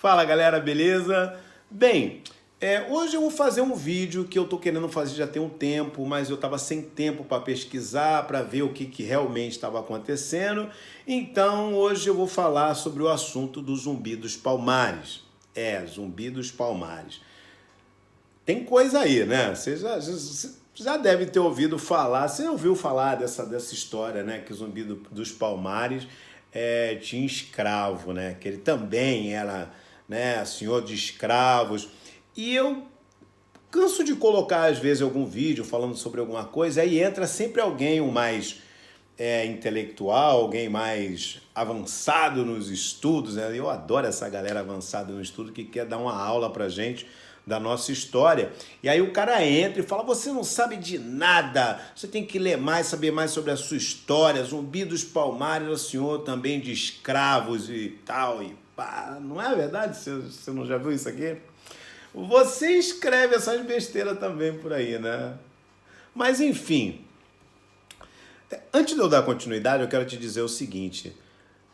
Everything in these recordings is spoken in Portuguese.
Fala galera, beleza? Bem, hoje eu vou fazer um vídeo que eu tô querendo fazer já tem um tempo, mas eu tava sem tempo para pesquisar, para ver o que realmente estava acontecendo. Então hoje eu vou falar sobre o assunto do Zumbi dos Palmares. Zumbi dos Palmares. Tem coisa aí, né? Você já deve ter ouvido falar, você ouviu falar dessa história, né? Que o Zumbi dos Palmares tinha escravo, né? Que ele também era, né, senhor de escravos. E eu canso de colocar, às vezes, algum vídeo falando sobre alguma coisa, aí entra sempre alguém mais intelectual, alguém mais avançado nos estudos, né? Eu adoro essa galera avançada no estudo que quer dar uma aula pra gente da nossa história. E aí o cara entra e fala: você não sabe de nada, você tem que ler mais, saber mais sobre a sua história. Zumbi dos Palmares era senhor também de escravos e tal, e pá. Não é verdade? Você não já viu isso aqui? Você escreve essas besteiras também por aí, né? Mas enfim, antes de eu dar continuidade, eu quero te dizer o seguinte.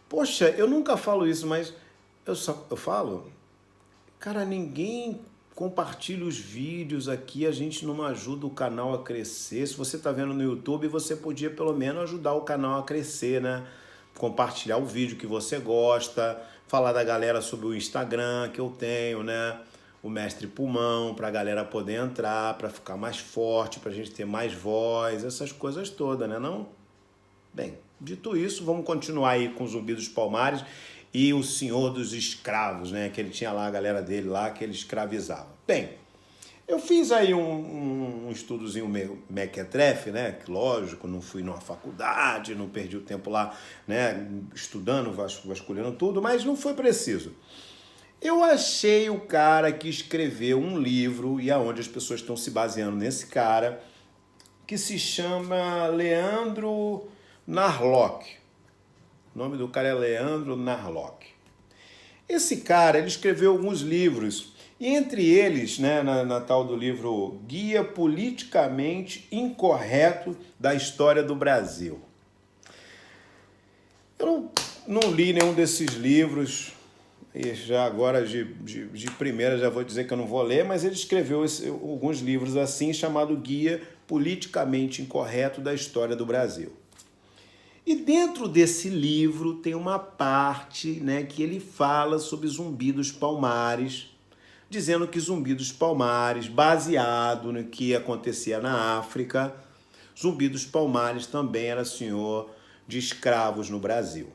Poxa, eu nunca falo isso, mas eu falo, cara, ninguém compartilha os vídeos aqui, a gente não ajuda o canal a crescer. Se você está vendo no YouTube, você podia pelo menos ajudar o canal a crescer, né? Compartilhar o vídeo que você gosta, falar da galera sobre o Instagram que eu tenho, né? O Mestre Pulmão, para a galera poder entrar, para ficar mais forte, para a gente ter mais voz, essas coisas todas, né não? Bem, dito isso, vamos continuar aí com o Zumbi dos Palmares e o Senhor dos Escravos, né? Que ele tinha lá a galera dele lá que ele escravizava. Bem, eu fiz aí um estudozinho mequetrefe, né? Que lógico, não fui numa faculdade, não perdi o tempo lá, né? Estudando, vasculhando tudo, mas não foi preciso. Eu achei o cara que escreveu um livro, e aonde as pessoas estão se baseando nesse cara, que se chama Leandro Narlock. O nome do cara é Leandro Narlock. Esse cara, ele escreveu alguns livros, e entre eles, né, na tal do livro Guia Politicamente Incorreto da História do Brasil. Eu não li nenhum desses livros, e já agora de primeira já vou dizer que eu não vou ler, mas ele escreveu alguns livros assim, chamado Guia Politicamente Incorreto da História do Brasil. E dentro desse livro tem uma parte, né, que ele fala sobre Zumbi dos Palmares, dizendo que Zumbi dos Palmares, baseado no que acontecia na África, Zumbi dos Palmares também era senhor de escravos no Brasil.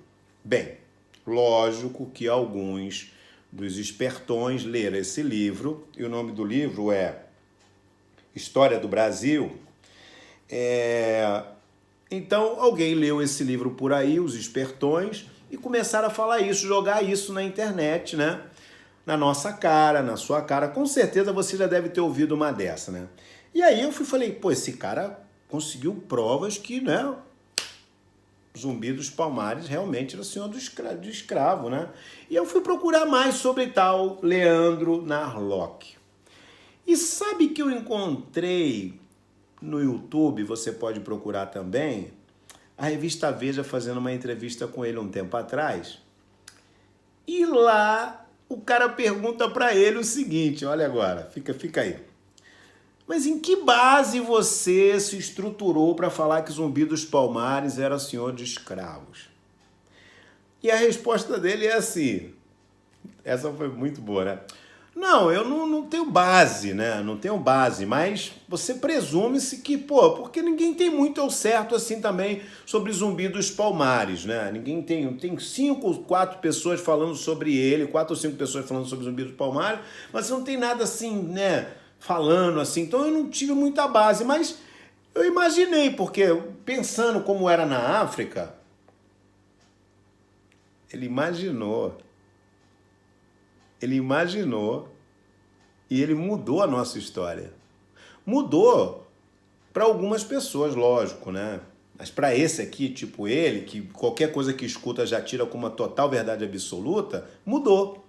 Bem, lógico que alguns dos espertões leram esse livro, e o nome do livro é História do Brasil. Então alguém leu esse livro por aí, os espertões, e começaram a falar isso, jogar isso na internet, né? Na nossa cara, na sua cara. Com certeza você já deve ter ouvido uma dessa, né? E aí eu falei, pô, esse cara conseguiu provas que, né? Zumbi dos Palmares realmente era senhor do escravo, né? E eu fui procurar mais sobre tal Leandro Narlock. E sabe que eu encontrei no YouTube, você pode procurar também, a revista Veja fazendo uma entrevista com ele um tempo atrás. E lá o cara pergunta para ele o seguinte, olha agora, fica aí. Mas em que base você se estruturou para falar que Zumbi dos Palmares era senhor de escravos? E a resposta dele é assim, essa foi muito boa, né? Não, eu não tenho base, né? Não tenho base, mas você presume-se que, pô, porque ninguém tem muito ao certo assim também sobre Zumbi dos Palmares, né? Ninguém tem 5 ou 4 pessoas falando sobre ele, 4 ou 5 pessoas falando sobre Zumbi dos Palmares, mas não tem nada assim, né? Falando assim, então eu não tive muita base, mas eu imaginei, porque pensando como era na África, ele imaginou e ele mudou a nossa história. Mudou para algumas pessoas, lógico, né? Mas para esse aqui, tipo ele, que qualquer coisa que escuta já tira como uma total verdade absoluta, mudou.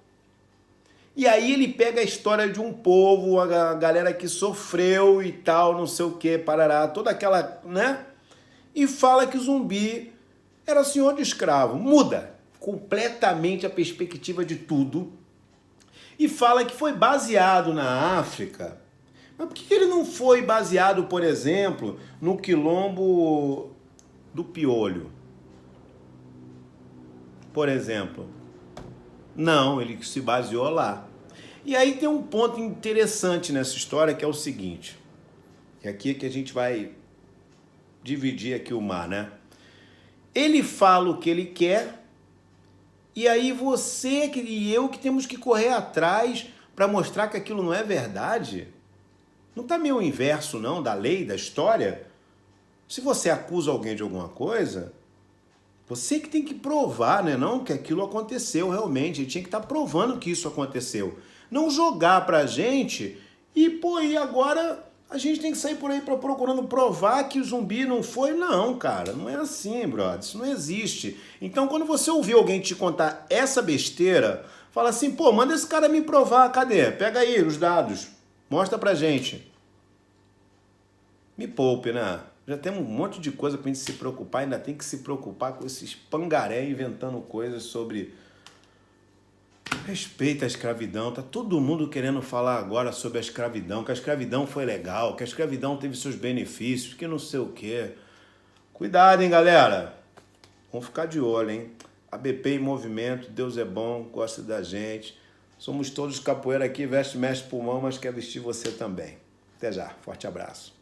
E aí ele pega a história de um povo, a galera que sofreu e tal, não sei o que, parará, toda aquela, né? E fala que Zumbi era senhor de escravo. Muda completamente a perspectiva de tudo. e fala que foi baseado na África. Mas por que ele não foi baseado, por exemplo, no quilombo do Piolho? Por exemplo. Não, ele se baseou lá. E aí tem um ponto interessante nessa história que é o seguinte. Que aqui é que a gente vai dividir aqui o mar, né? Ele fala o que ele quer e aí você e eu que temos que correr atrás para mostrar que aquilo não é verdade. Não está meio inverso, não, da lei, da história? Se você acusa alguém de alguma coisa, você que tem que provar, né, não, que aquilo aconteceu realmente. Ele tinha que estar provando que isso aconteceu. Não jogar pra gente e, pô, e agora a gente tem que sair por aí procurando provar que o zumbi não foi. Não, cara, não é assim, brother. Isso não existe. Então, quando você ouvir alguém te contar essa besteira, fala assim, pô, manda esse cara me provar. Cadê? Pega aí os dados. Mostra pra gente. Me poupe, né? Já temos um monte de coisa pra gente se preocupar, ainda tem que se preocupar com esses pangaré inventando coisas sobre respeito à escravidão. Tá todo mundo querendo falar agora sobre a escravidão, que a escravidão foi legal, que a escravidão teve seus benefícios, que não sei o quê. Cuidado, hein, galera? Vamos ficar de olho, hein? ABP em movimento, Deus é bom, gosta da gente. Somos todos capoeira aqui, veste, mexe pulmão, mas quer vestir você também. Até já, forte abraço.